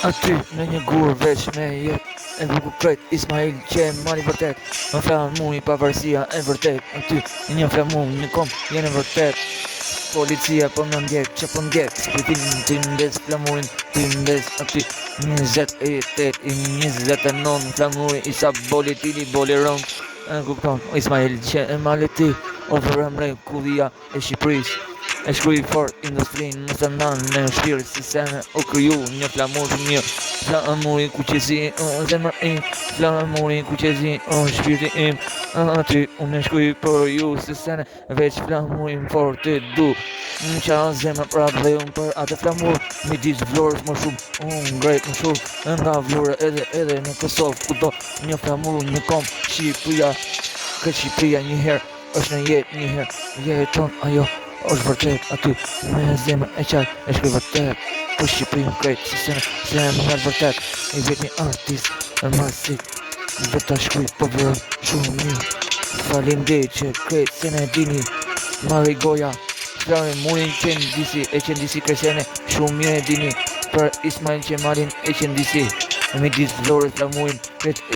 Aty në një gur veç me jet e bukur krejt Ismail Qemali vërtet në flamuri pavarësia e vërtet aty në një flamur një kom jenë vërtet policia po në ndjek që po ndjek skritin të ndes flamurin të ndes aty 29 flamuri isa boli tili boli rong e kupton Ismail Qemali ti o vërëmre kudhia e Shqipërisë e shkruaj fort industrinë më të ndanë në shpirë si sene o kryu një flamur një flamuri ku qezi o zemër im flamuri ku qezi o shpirti im aty unë e shkruaj për ju si sene veç flamurin fort të du në qa zemër prap dhe unë për atë flamur midis vlorës më shumë unë ngrejt më shumë nga vlorë edhe në Kosovë kudo një flamur një kom Shqipëria këtë Shqipëria njëherë është në jetë njëherë jeton ajo është vërtet aty me zemër e qaj e shkruaj vërtet për Shqipërinë krejt si zemër vërtet i vetë një artist në masit dhe ta shkruaj po vërë shumë mirë faleminderit që krejt se ne dini Mari Goja flamurin qendisi e qendisi kresene shumë mirë e dini për Ismail Qemalin e qendisi në midis vlorës flamurin krejt